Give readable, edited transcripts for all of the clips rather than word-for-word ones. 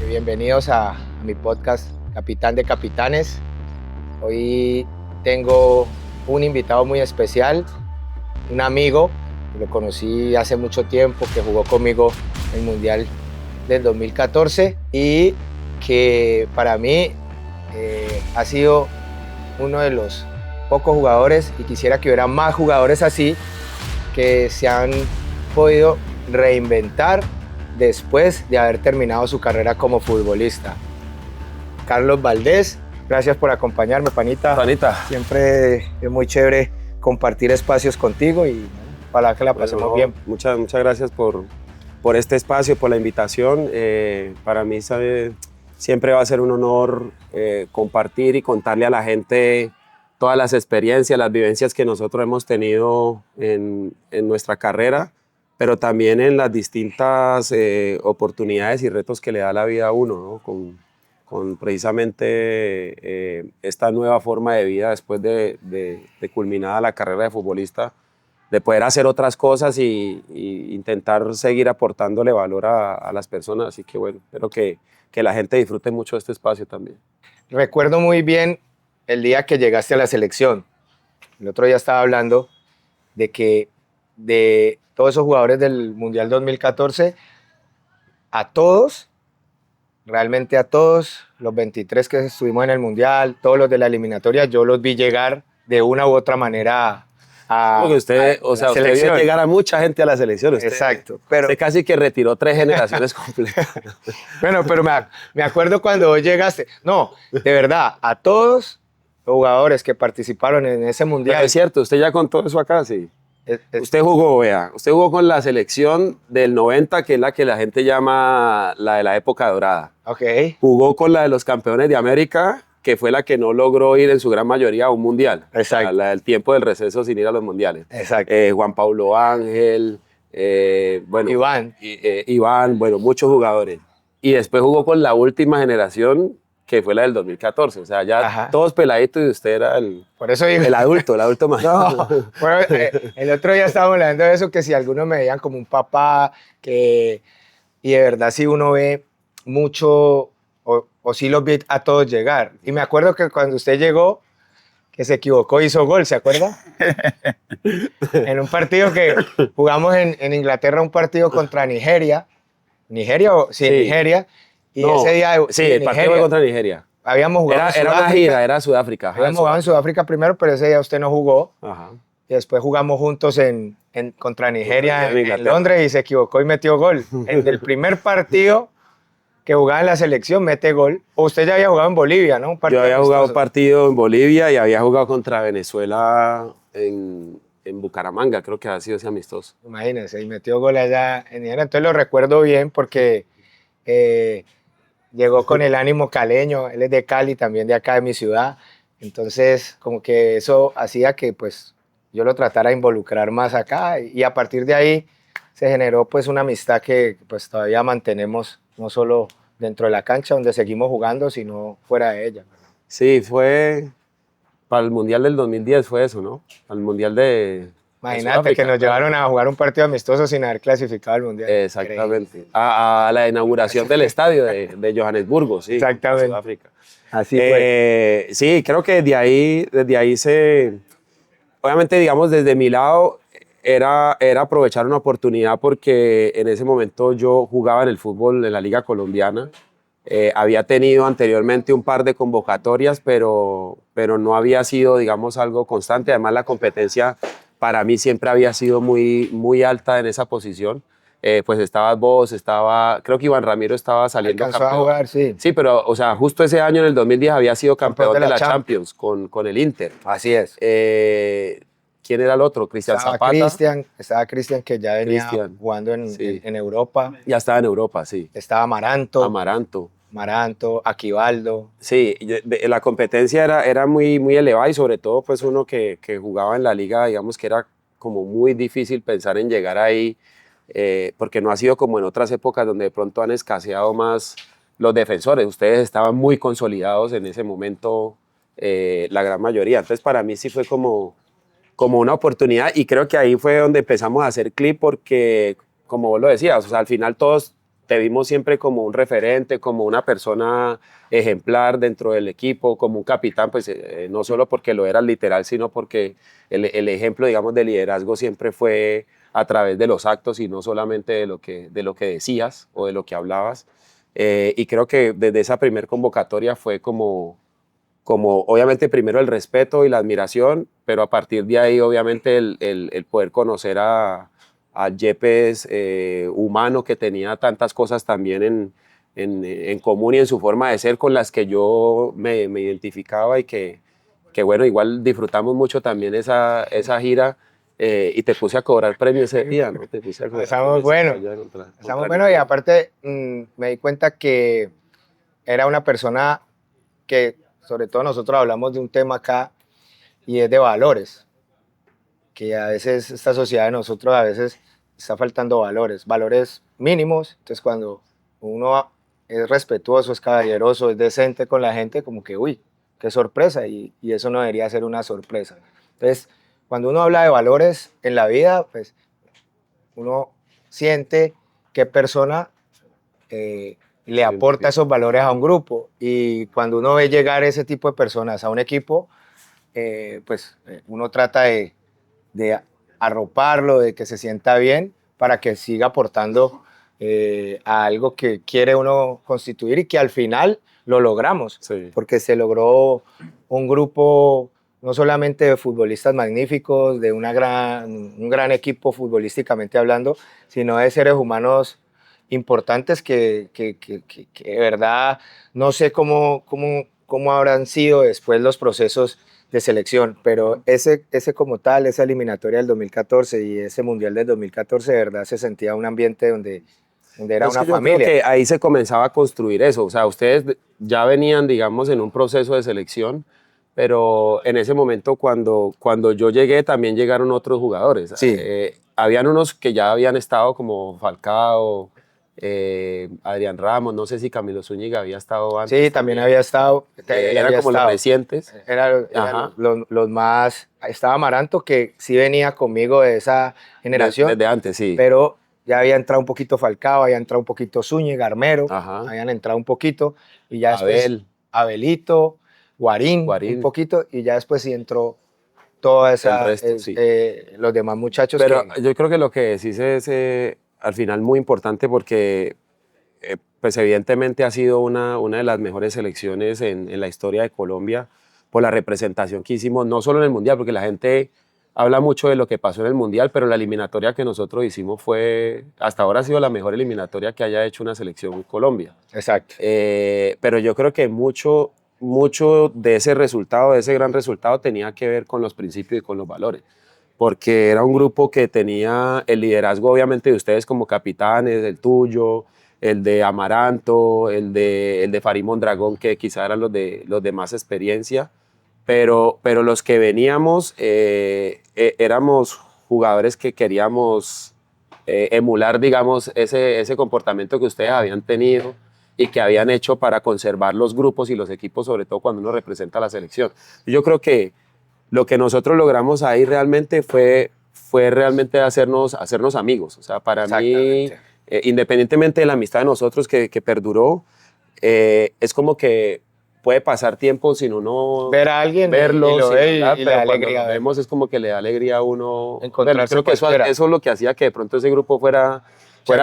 Bienvenidos a mi podcast Capitán de Capitanes. Hoy tengo un invitado muy especial, un amigo que lo conocí hace mucho tiempo, que jugó conmigo en el Mundial del 2014 y que para mí ha sido uno de los pocos jugadores, y quisiera que hubiera más jugadores así, que se han podido reinventar después de haber terminado su carrera como futbolista. Carlos Valdés, gracias por acompañarme, panita. Panita. Siempre es muy chévere compartir espacios contigo y para que la pasemos bien. Muchas gracias por este espacio, por la invitación. Para mí siempre va a ser un honor compartir y contarle a la gente todas las experiencias, las vivencias que nosotros hemos tenido en nuestra carrera, pero también en las distintas oportunidades y retos que le da la vida a uno, ¿no? Con precisamente esta nueva forma de vida después de culminada la carrera de futbolista, de poder hacer otras cosas y intentar seguir aportándole valor a las personas. Así que bueno, espero que la gente disfrute mucho de este espacio también. Recuerdo muy bien el día que llegaste a la selección. El otro día estaba hablando de que de todos esos jugadores del Mundial 2014, realmente a todos, los 23 que estuvimos en el Mundial, todos los de la eliminatoria, yo los vi llegar de una u otra manera Porque usted vio llegar a mucha gente a la selección. Exacto. Usted casi que retiró 3 generaciones completas. Bueno, pero me acuerdo cuando vos llegaste. No, de verdad, a todos los jugadores que participaron en ese Mundial. Pero es cierto, usted ya contó eso acá, sí. Usted jugó con la selección del 90, que es la que la gente llama la de la época dorada. Okay. Jugó con la de los campeones de América, que fue la que no logró ir en su gran mayoría a un mundial. Exacto. La del tiempo del receso sin ir a los mundiales. Exacto. Juan Pablo Ángel, Iván, bueno, muchos jugadores. Y después jugó con la última generación, que fue la del 2014. O sea, ya Ajá. Todos peladitos y usted era Por eso digo, el adulto más. No, bueno, el otro día estábamos hablando de eso, que si algunos me veían como un papá, y de verdad sí uno ve mucho, o sí los vi a todos llegar. Y me acuerdo que cuando usted llegó, que se equivocó, hizo gol, ¿se acuerda? En un partido que jugamos en Inglaterra, un partido contra Nigeria. ¿Nigeria? Sí, Nigeria. Y no, ese día el partido fue contra Nigeria. Habíamos jugado era una gira, era Sudáfrica. Habíamos jugado en Sudáfrica primero, pero ese día usted no jugó. Ajá. Y después jugamos juntos contra Nigeria en Londres y se equivocó y metió gol. En el primer partido que jugaba en la selección mete gol. O usted ya había jugado en Bolivia, ¿no? Yo había jugado un partido en Bolivia y había jugado contra Venezuela en Bucaramanga, creo que ha sido ese amistoso. Imagínense, y metió gol allá en Nigeria. Entonces lo recuerdo bien porque llegó con el ánimo caleño. Él es de Cali, también de acá de mi ciudad. Entonces como que eso hacía que pues yo lo tratara de involucrar más acá. Y a partir de ahí se generó pues una amistad que pues todavía mantenemos, no solo dentro de la cancha donde seguimos jugando, sino fuera de ella. Sí, fue para el Mundial del 2010 fue eso, ¿no? Al Mundial de Imagínate que nos llevaron a jugar un partido amistoso sin haber clasificado al Mundial. Exactamente. A la inauguración del estadio de Johannesburgo, sí. Exactamente. Sudáfrica. Así fue. Sí, creo que desde ahí obviamente, digamos, desde mi lado, era aprovechar una oportunidad porque en ese momento yo jugaba en el fútbol en la Liga Colombiana. Había tenido anteriormente un par de convocatorias, pero no había sido, digamos, algo constante. Además, la competencia para mí siempre había sido muy, muy alta en esa posición. Pues estabas vos, creo que Iván Ramiro estaba saliendo campeón. A jugar, sí. Sí, pero, o sea, justo ese año, en el 2010, había sido campeón de la Champions con el Inter. Así es. ¿Quién era el otro? Cristian Zapata. Estaba Cristian, que ya venía jugando en Europa. Ya estaba en Europa, sí. Estaba Amaranto, Aquivaldo. Sí, la competencia era muy, muy elevada y sobre todo pues uno que jugaba en la liga, digamos que era como muy difícil pensar en llegar ahí, porque no ha sido como en otras épocas donde de pronto han escaseado más los defensores. Ustedes estaban muy consolidados en ese momento, la gran mayoría. Entonces para mí sí fue como una oportunidad y creo que ahí fue donde empezamos a hacer clip porque, como vos lo decías, o sea, al final todos te vimos siempre como un referente, como una persona ejemplar dentro del equipo, como un capitán, pues no solo porque lo eras literal, sino porque el ejemplo, digamos, de liderazgo siempre fue a través de los actos y no solamente de lo que decías o de lo que hablabas. Y creo que desde esa primer convocatoria fue como obviamente primero el respeto y la admiración, pero a partir de ahí obviamente el poder conocer a Yepes humano que tenía tantas cosas también en común y en su forma de ser con las que yo me identificaba y que bueno, igual disfrutamos mucho también esa gira y te puse a cobrar premio ese día, ¿no? Te puse a cobrar Estamos buenos, estamos buenos y aparte me di cuenta que era una persona que, sobre todo nosotros hablamos de un tema acá y es de valores, que a veces esta sociedad de nosotros a veces está faltando valores, valores mínimos, entonces cuando uno es respetuoso, es caballeroso, es decente con la gente, como que, uy, qué sorpresa, y eso no debería ser una sorpresa. Entonces, cuando uno habla de valores en la vida, pues uno siente qué persona le aporta esos valores a un grupo, y cuando uno ve llegar ese tipo de personas a un equipo, uno trata de arroparlo, de que se sienta bien para que siga aportando a algo que quiere uno constituir y que al final lo logramos, Sí. porque se logró un grupo no solamente de futbolistas magníficos, de un gran equipo futbolísticamente hablando, sino de seres humanos importantes que de verdad no sé cómo habrán sido después los procesos de selección, pero ese como tal, esa eliminatoria del 2014 y ese mundial del 2014, de verdad se sentía un ambiente donde era Es una que yo creo familia. que ahí se comenzaba a construir eso. O sea, ustedes ya venían, digamos, en un proceso de selección, pero en ese momento cuando yo llegué también llegaron otros jugadores. Sí. Habían unos que ya habían estado como Falcao, Adrián Ramos, no sé si Camilo Zúñiga había estado antes. Sí, también había estado. Él Eran había como los estado. recientes. Eran los más. Estaba Amaranto, que sí venía conmigo de esa generación, Desde antes, sí. pero ya había entrado un poquito Falcao, había entrado un poquito Zúñiga, Armero, Ajá. habían entrado un poquito, y ya después Abel, Abelito, Guarín, un Guarín, poquito, y ya después sí entró toda el esa, resto, sí. los demás muchachos Pero que. yo creo que lo que decís es al final muy importante porque pues evidentemente ha sido una de las mejores selecciones en la historia de Colombia por la representación que hicimos, no solo en el Mundial, porque la gente habla mucho de lo que pasó en el Mundial, pero la eliminatoria que nosotros hicimos hasta ahora ha sido la mejor eliminatoria que haya hecho una selección en Colombia. Exacto. Pero yo creo que mucho de ese resultado, de ese gran resultado, tenía que ver con los principios y con los valores, porque era un grupo que tenía el liderazgo obviamente de ustedes como capitanes, el tuyo, el de Amaranto, el de Farid Mondragón, que quizá eran los de más experiencia, pero los que veníamos éramos jugadores que queríamos emular, digamos, ese comportamiento que ustedes habían tenido y que habían hecho para conservar los grupos y los equipos, sobre todo cuando uno representa a la selección. Yo creo que lo que nosotros logramos ahí realmente fue realmente hacernos amigos. O sea, para mí, independientemente de la amistad de nosotros que perduró, es como que puede pasar tiempo sin uno Ver a alguien verlo, y lo sin ve hablar, y le pero da cuando alegría nos verlo. vemos es como que le da alegría a uno Encontrarse verlo. Creo que cualquiera. eso es lo que hacía que de pronto ese grupo fuera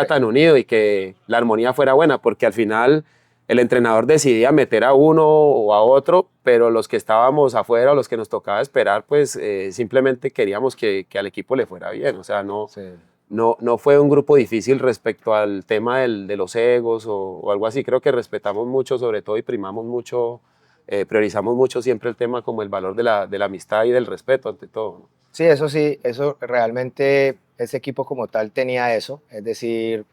tan unido y que la armonía fuera buena, porque al final el entrenador decidía meter a uno o a otro, pero los que estábamos afuera o los que nos tocaba esperar, pues simplemente queríamos que al equipo le fuera bien. O sea, no fue un grupo difícil respecto al tema de los egos o algo así. Creo que respetamos mucho sobre todo y primamos mucho, priorizamos mucho siempre el tema como el valor de la amistad y del respeto ante todo, ¿no? Sí, eso realmente, ese equipo como tal tenía eso, es decir,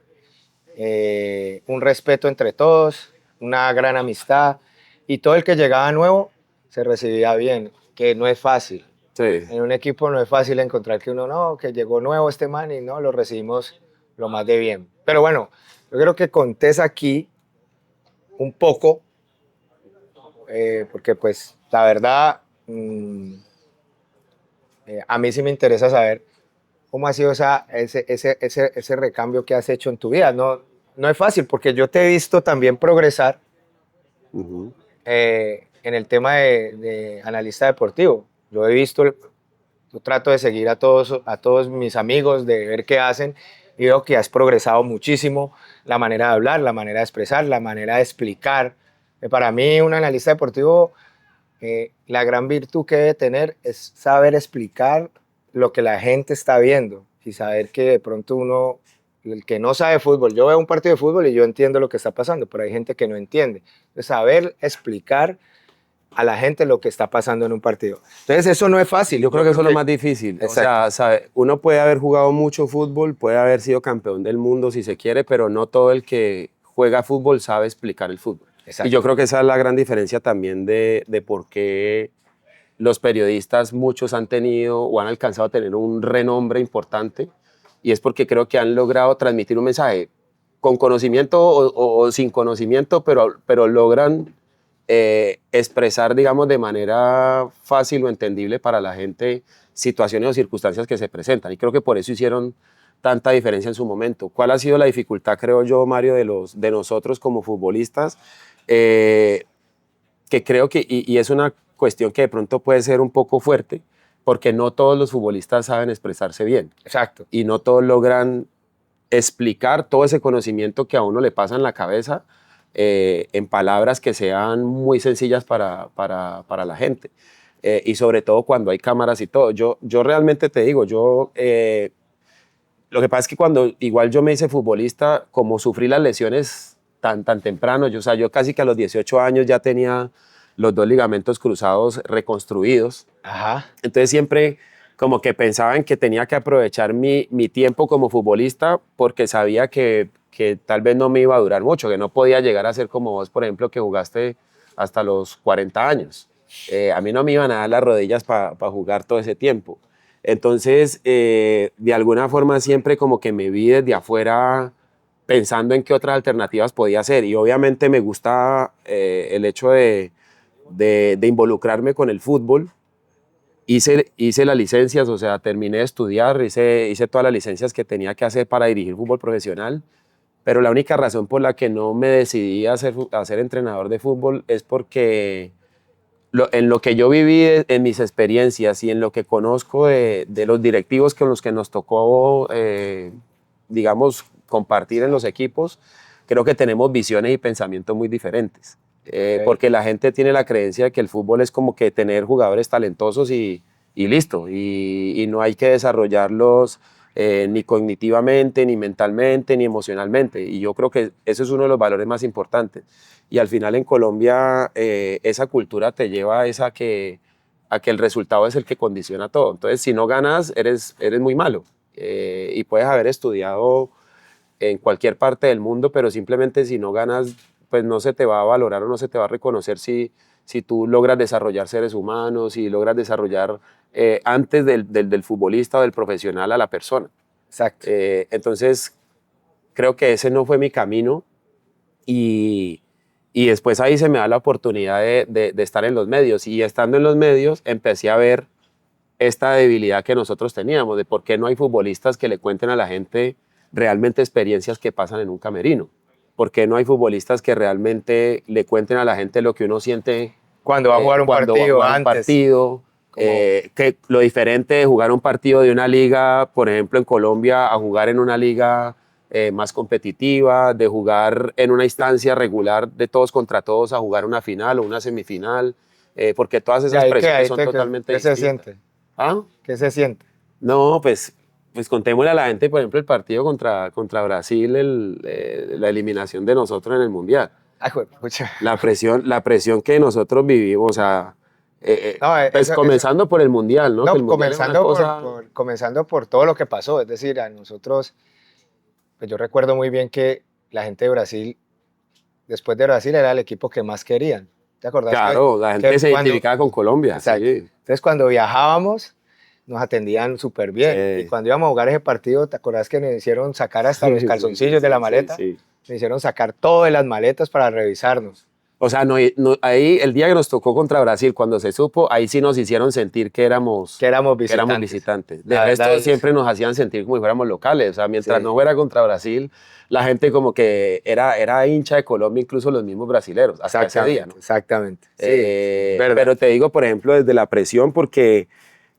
un respeto entre todos, una gran amistad, y todo el que llegaba nuevo se recibía bien, que no es fácil. Sí. En un equipo no es fácil encontrar que uno no, que llegó nuevo este man y no, lo recibimos lo más de bien. Pero bueno, yo creo que contés aquí un poco, porque pues la verdad, a mí sí me interesa saber cómo ha sido ese recambio que has hecho en tu vida. No, no es fácil, porque yo te he visto también progresar Ujú. en el tema de analista deportivo. Yo he visto, yo trato de seguir a todos mis amigos, de ver qué hacen, y veo que has progresado muchísimo la manera de hablar, la manera de expresar, la manera de explicar. Para mí, un analista deportivo, la gran virtud que debe tener es saber explicar lo que la gente está viendo y saber que de pronto uno, el que no sabe fútbol, yo veo un partido de fútbol y yo entiendo lo que está pasando, pero hay gente que no entiende. Entonces, saber explicar a la gente lo que está pasando en un partido. Entonces, eso no es fácil. Yo creo que eso es lo más difícil. Exacto. O sea, uno puede haber jugado mucho fútbol, puede haber sido campeón del mundo si se quiere, pero no todo el que juega fútbol sabe explicar el fútbol. Exacto. Y yo creo que esa es la gran diferencia también de por qué los periodistas, muchos han tenido o han alcanzado a tener un renombre importante, y es porque creo que han logrado transmitir un mensaje con conocimiento o sin conocimiento, pero logran expresar, digamos, de manera fácil o entendible para la gente situaciones o circunstancias que se presentan. Y creo que por eso hicieron tanta diferencia en su momento. ¿Cuál ha sido la dificultad, creo yo, Mario, de nosotros como futbolistas? Que creo que, y es una cuestión que de pronto puede ser un poco fuerte, porque no todos los futbolistas saben expresarse bien. Exacto. Y no todos logran explicar todo ese conocimiento que a uno le pasa en la cabeza en palabras que sean muy sencillas para la gente. Y sobre todo cuando hay cámaras y todo. Yo realmente te digo, lo que pasa es que cuando igual yo me hice futbolista, como sufrí las lesiones tan temprano, o sea, yo casi que a los 18 años ya tenía los 2 ligamentos cruzados reconstruidos. Ajá. Entonces siempre como que pensaba en que tenía que aprovechar mi tiempo como futbolista, porque sabía que tal vez no me iba a durar mucho, que no podía llegar a ser como vos, por ejemplo, que jugaste hasta los 40 años. A mí no me iban a dar las rodillas para jugar todo ese tiempo. Entonces, de alguna forma siempre como que me vi desde afuera pensando en qué otras alternativas podía hacer. Y obviamente me gusta el hecho de involucrarme con el fútbol. Hice las licencias, o sea, terminé de estudiar, hice todas las licencias que tenía que hacer para dirigir fútbol profesional, pero la única razón por la que no me decidí a ser entrenador de fútbol es porque en lo que yo viví en mis experiencias y en lo que conozco de los directivos con los que nos tocó, digamos, compartir en los equipos, creo que tenemos visiones y pensamientos muy diferentes. Okay. Porque la gente tiene la creencia de que el fútbol es como que tener jugadores talentosos y listo, y no hay que desarrollarlos ni cognitivamente, ni mentalmente, ni emocionalmente. Y yo creo que eso es uno de los valores más importantes. Y al final en Colombia esa cultura te lleva a que el resultado es el que condiciona todo. Entonces, si no ganas, eres muy malo. Y puedes haber estudiado en cualquier parte del mundo, pero simplemente si no ganas, pues no se te va a valorar o no se te va a reconocer si tú logras desarrollar seres humanos, si logras desarrollar antes del futbolista o del profesional a la persona. Exacto. Entonces, creo que ese no fue mi camino, y después ahí se me da la oportunidad de estar en los medios, y estando en los medios empecé a ver esta debilidad que nosotros teníamos, de por qué no hay futbolistas que le cuenten a la gente realmente experiencias que pasan en un camerino. ¿Por qué no hay futbolistas que realmente le cuenten a la gente lo que uno siente cuando va a jugar un partido antes? Que lo diferente de jugar un partido de una liga, por ejemplo en Colombia, a jugar en una liga más competitiva, de jugar en una instancia regular de todos contra todos, a jugar una final o una semifinal, porque todas esas presiones son totalmente distintas. ¿Qué se siente? ¿Ah? ¿Qué se siente? No, pues contémosle a la gente, por ejemplo, el partido contra Brasil, la eliminación de nosotros en el Mundial. Ay, pucha. La presión que nosotros vivimos, o sea, No, pues comenzando por el Mundial, ¿no? No, Que el Mundial comenzando por todo lo que pasó. Es decir, a nosotros, pues yo recuerdo muy bien que la gente de Brasil, después de Brasil, era el equipo que más querían. ¿Te acordás? Claro, la gente se identificaba con Colombia. Exacto. Sí. Entonces, cuando viajábamos, nos atendían súper bien. Y cuando íbamos a jugar ese partido, ¿te acordás que nos hicieron sacar hasta los calzoncillos de la maleta? Sí. Nos hicieron sacar todo de las maletas para revisarnos. O sea, ahí el día que nos tocó contra Brasil, cuando se supo, ahí sí nos hicieron sentir que éramos visitantes. De resto, siempre nos hacían sentir como si fuéramos locales. O sea, mientras no fuera contra Brasil, la gente como que era hincha de Colombia, incluso los mismos brasileros, hasta ese día, ¿no? Exactamente. Pero te digo, por ejemplo, desde la presión, porque,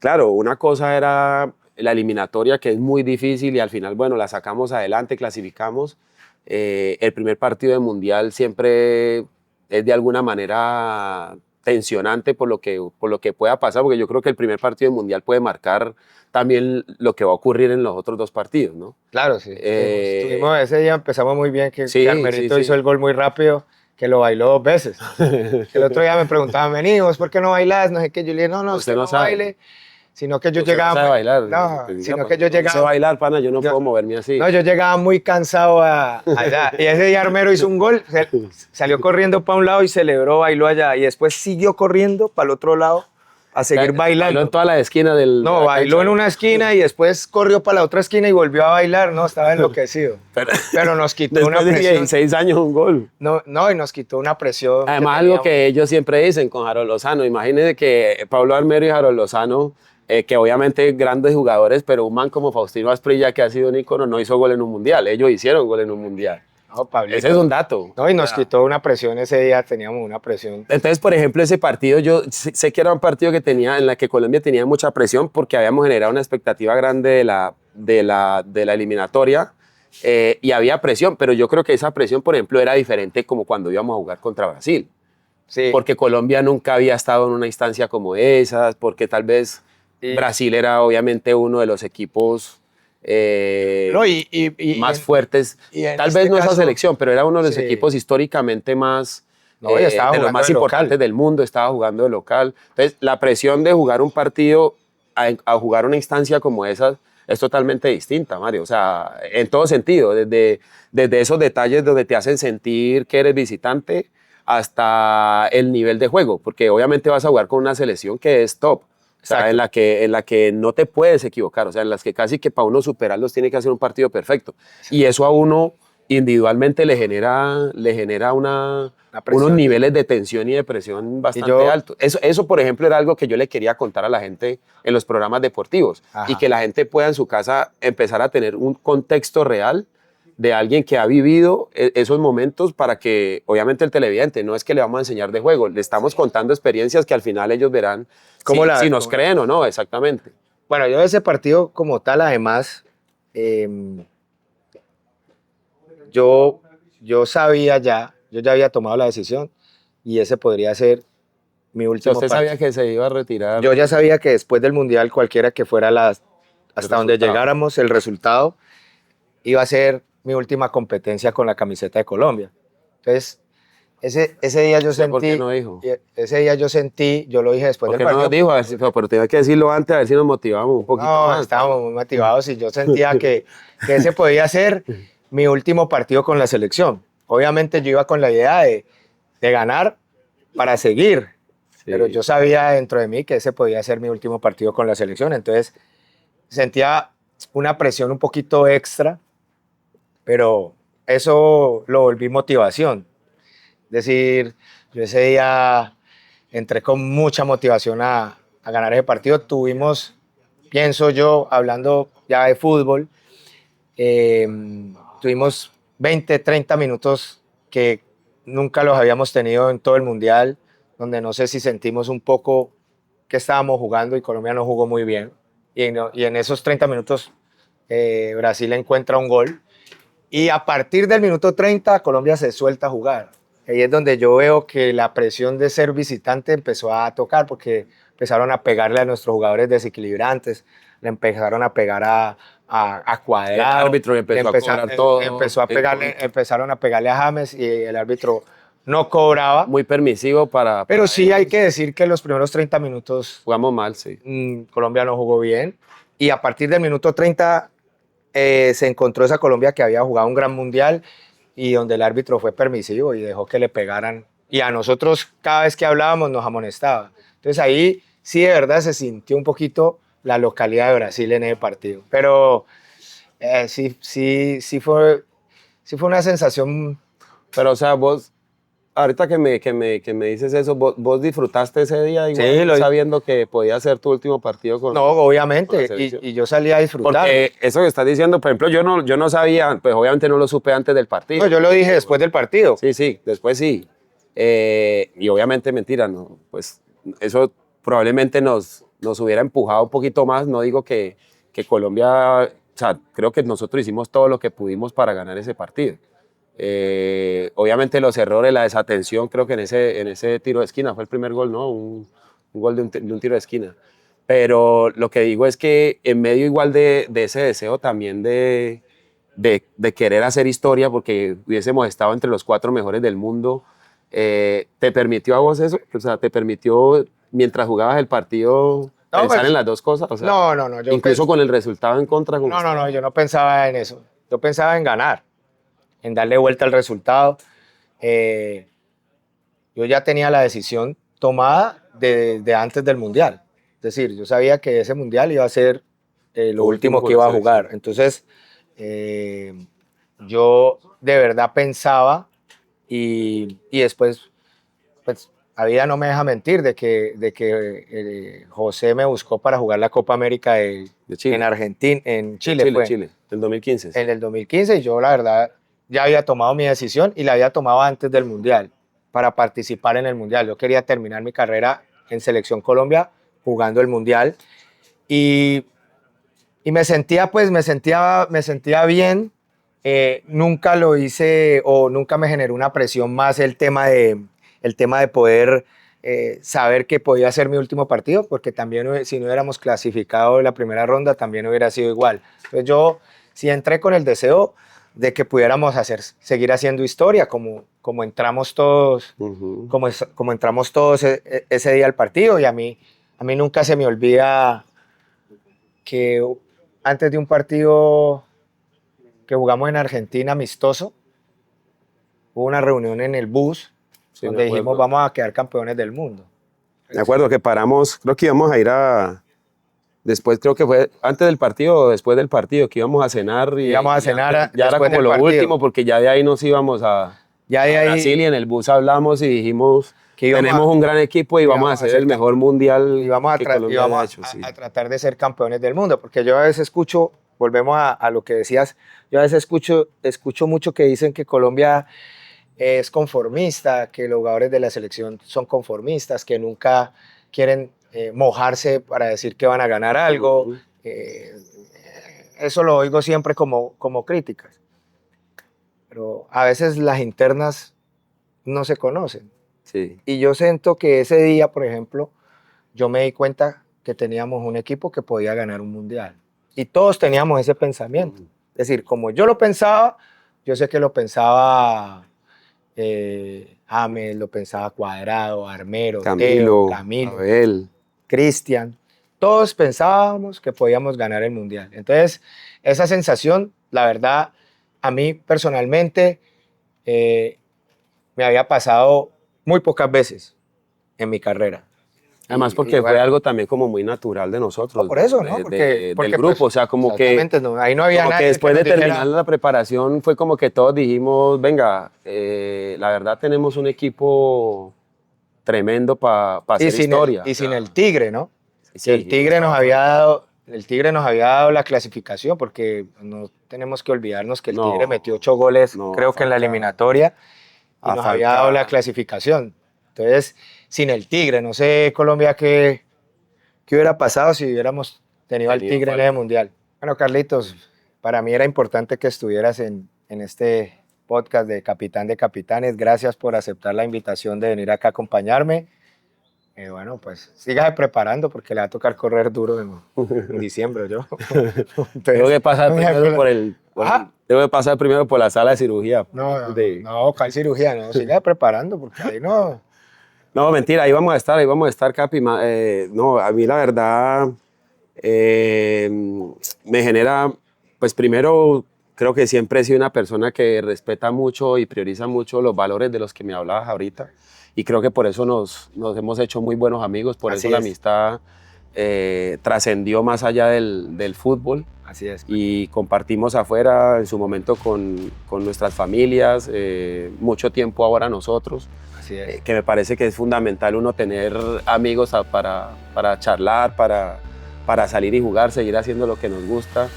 claro, una cosa era la eliminatoria, que es muy difícil y al final, bueno, la sacamos adelante, clasificamos. El primer partido de Mundial siempre es de alguna manera tensionante por lo que pueda pasar, porque yo creo que el primer partido de Mundial puede marcar también lo que va a ocurrir en los otros dos partidos, ¿no? Claro, sí. Ese día empezamos muy bien, que Almerito hizo el gol muy rápido, que lo bailó 2 veces. El otro día me preguntaban, vení, ¿vos por qué no bailás? No sé qué, yo le dije, no, usted no baile. Sino que yo llegaba... No sabe bailar. No, sino que yo llegaba... No sé bailar, pana, yo no puedo moverme así. No, yo llegaba muy cansado allá. Y ese día Armero hizo un gol, salió corriendo para un lado y celebró, bailó allá. Y después siguió corriendo para el otro lado a seguir bailando. Bailó en toda la esquina del... No, bailó en una esquina y después corrió para la otra esquina y volvió a bailar. No, estaba enloquecido. Pero nos quitó una presión. Después de 16 años un gol. No, y nos quitó una presión. Además, algo que ellos siempre dicen con Harold Lozano. Imagínense que Pablo Armero y Harold Lozano... que obviamente grandes jugadores, pero un man como Faustino Asprilla, que ha sido un ícono, no hizo gol en un mundial. Ellos hicieron gol en un mundial. No, Pablito, ese es un dato. No, y nos quitó una presión ese día, teníamos una presión. Entonces, por ejemplo, ese partido, yo sé que era un partido en la que Colombia tenía mucha presión porque habíamos generado una expectativa grande de la eliminatoria y había presión, pero yo creo que esa presión, por ejemplo, era diferente como cuando íbamos a jugar contra Brasil. Sí. Porque Colombia nunca había estado en una instancia como esas, porque tal vez... Brasil era obviamente uno de los equipos más fuertes. Tal vez no esa selección, pero era uno de los equipos históricamente más, de los más importantes del mundo, estaba jugando de local. Entonces, la presión de jugar un partido a jugar una instancia como esa es totalmente distinta, Mario. O sea, en todo sentido, desde esos detalles donde te hacen sentir que eres visitante hasta el nivel de juego, porque obviamente vas a jugar con una selección que es top. O sea, en la que no te puedes equivocar, o sea, en las que casi que para uno superarlos tiene que hacer un partido perfecto. Sí. Y eso a uno individualmente le genera unos niveles de tensión y de presión bastante altos. Eso, por ejemplo, era algo que yo le quería contar a la gente en los programas deportivos. Ajá. Y que la gente pueda en su casa empezar a tener un contexto real de alguien que ha vivido esos momentos para que, obviamente, el televidente, no es que le vamos a enseñar de juego, le estamos contando experiencias que al final ellos verán si nos creen o no, exactamente. Bueno, yo de ese partido como tal, además, yo sabía yo ya había tomado la decisión y ese podría ser mi último partido. ¿Usted sabía que se iba a retirar? Yo ya sabía que después del Mundial, cualquiera que fuera hasta donde llegáramos, el resultado iba a ser mi última competencia con la camiseta de Colombia. Entonces, ese día yo sentí... ¿Por qué no dijo? Ese día yo sentí, yo lo dije después del partido. ¿Por qué no nos dijo? Pero tenía que decirlo antes, a ver si nos motivamos un poquito más. No, estábamos muy motivados y yo sentía que ese podía ser mi último partido con la selección. Obviamente yo iba con la idea de ganar para seguir, pero yo sabía dentro de mí que ese podía ser mi último partido con la selección. Entonces, sentía una presión un poquito extra, pero eso lo volví motivación. Es decir, yo ese día entré con mucha motivación a ganar ese partido. Tuvimos, pienso yo, hablando ya de fútbol, tuvimos 20, 30 minutos que nunca los habíamos tenido en todo el Mundial, donde no sé si sentimos un poco que estábamos jugando y Colombia no jugó muy bien. Y en esos 30 minutos Brasil encuentra un gol. Y a partir del minuto 30, Colombia se suelta a jugar. Ahí es donde yo veo que la presión de ser visitante empezó a tocar, porque empezaron a pegarle a nuestros jugadores desequilibrantes, le empezaron a pegar a Cuadrado. El árbitro empezó a cobrar todo. Empezaron a pegarle a James y el árbitro no cobraba. Muy permisivo para Pero sí hay que decir que los primeros 30 minutos... Jugamos mal, sí. Colombia no jugó bien. Y a partir del minuto 30... se encontró esa Colombia que había jugado un gran mundial y donde el árbitro fue permisivo y dejó que le pegaran. Y a nosotros, cada vez que hablábamos, nos amonestaba. Entonces ahí sí, de verdad, se sintió un poquito la localidad de Brasil en ese partido. Pero sí fue una sensación. Pero, o sea, vos, ahorita que me dices eso, ¿vos disfrutaste ese día igual, Sí, sabiendo que podía ser tu último partido con No, con la obviamente, selección? y yo salí a disfrutar. Porque eso que estás diciendo, por ejemplo, yo no sabía, pues obviamente no lo supe antes del partido. No, yo lo dije después del partido. Sí, sí, después sí. Y obviamente mentira, ¿no? Pues eso probablemente nos hubiera empujado un poquito más. No digo que Colombia, o sea, creo que nosotros hicimos todo lo que pudimos para ganar ese partido. Obviamente los errores, la desatención, creo que en ese tiro de esquina fue el primer gol, ¿no? Un gol de un tiro de esquina. Pero lo que digo es que en medio igual de ese deseo también de querer hacer historia, porque hubiésemos estado entre los 4 mejores del mundo, ¿te permitió a vos eso? O sea, ¿te permitió, mientras jugabas el partido, No, pensar pues, en las dos cosas? O sea, no. incluso con el resultado en contra. No, yo no pensaba en eso. Yo pensaba en ganar, en darle vuelta al resultado. Yo ya tenía la decisión tomada de antes del Mundial. Es decir, yo sabía que ese Mundial iba a ser lo último que iba a jugar. Entonces, yo de verdad pensaba y después, pues, la vida no me deja mentir de que José me buscó para jugar la Copa América De Chile. en Argentina, en Chile, fue. Chile, del 2015. En el 2015, y yo la verdad ya había tomado mi decisión y la había tomado antes del Mundial para participar en el Mundial. Yo quería terminar mi carrera en Selección Colombia jugando el Mundial y me sentía bien. Nunca lo hice o nunca me generó una presión más el tema de poder saber que podía ser mi último partido, porque también si no hubiéramos clasificado en la primera ronda también hubiera sido igual. Entonces yo sí entré con el deseo de que pudiéramos seguir haciendo historia, como entramos todos, como entramos todos ese día al partido. Y a mí nunca se me olvida que antes de un partido que jugamos en Argentina amistoso, hubo una reunión en el bus, Sí, donde dijimos vamos a quedar campeones del mundo. Me acuerdo que paramos, creo que íbamos a ir después, creo que fue antes del partido o después del partido, que íbamos a cenar. Íbamos a cenar ya era después como del lo partido. último, porque ya de ahí nos íbamos a Brasil, y en el bus hablamos y dijimos que tenemos un gran equipo y vamos a hacer el mejor mundial y vamos que Colombia haya hecho. Sí. A tratar de ser campeones del mundo, porque yo a veces escucho, volvemos a lo que decías, yo a veces escucho mucho que dicen que Colombia es conformista, que los jugadores de la selección son conformistas, que nunca quieren mojarse para decir que van a ganar algo. Eso lo oigo siempre como críticas. Pero a veces las internas no se conocen. Sí. Y yo siento que ese día, por ejemplo, yo me di cuenta que teníamos un equipo que podía ganar un mundial. Y todos teníamos ese pensamiento. Es decir, como yo lo pensaba, yo sé que lo pensaba James, lo pensaba Cuadrado, Armero, Teo, Camilo, Abel, Cristian. Todos pensábamos que podíamos ganar el mundial. Entonces, esa sensación, la verdad, a mí personalmente me había pasado muy pocas veces en mi carrera. Además porque fue algo también como muy natural de nosotros. Por eso, ¿no? Porque del grupo, pues, o sea, como que... No, ahí no había como nadie que después que de nos dijera, terminar la preparación fue como que todos dijimos, venga, la verdad tenemos un equipo tremendo para hacer historia. Y sin el Tigre, ¿no? Sí, el Tigre nos había dado la clasificación, porque no tenemos que olvidarnos que el Tigre metió 8 goles, creo que en la eliminatoria, y nos había dado la clasificación. Entonces, sin el Tigre, no sé Colombia qué hubiera pasado si hubiéramos tenido al Tigre en el Mundial. Bueno, Carlitos, para mí era importante que estuvieras en este podcast de Capitán de Capitanes. Gracias por aceptar la invitación de venir acá a acompañarme. Bueno, pues sígase preparando porque le va a tocar correr duro en diciembre, yo. Entonces, tengo que pasar primero por la sala de cirugía. No, ¿cuál cirugía? No, sígase preparando porque ahí no... No, mentira, ahí vamos a estar, Capi. No, a mí la verdad me genera, pues primero, creo que siempre he sido una persona que respeta mucho y prioriza mucho los valores de los que me hablabas ahorita. Y creo que por eso nos hemos hecho muy buenos amigos, por eso la amistad trascendió más allá del fútbol. Así es. Y compartimos afuera en su momento con nuestras familias, mucho tiempo ahora nosotros. Así es. que me parece que es fundamental uno tener amigos para charlar, para salir y jugar, seguir haciendo lo que nos gusta.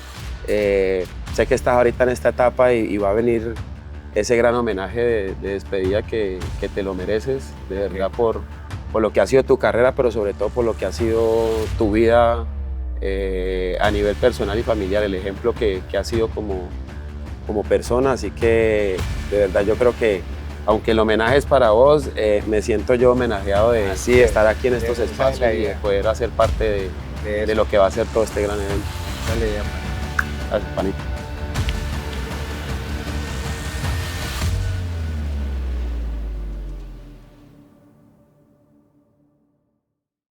Sé que estás ahorita en esta etapa y va a venir ese gran homenaje de despedida que te lo mereces, de verdad, por lo que ha sido tu carrera, pero sobre todo por lo que ha sido tu vida a nivel personal y familiar, el ejemplo que has sido como persona. Así que de verdad yo creo que aunque el homenaje es para vos, me siento yo homenajeado de estar aquí en estos espacios y de poder hacer parte de lo que va a ser todo este gran evento. Dale, Gracias, panita.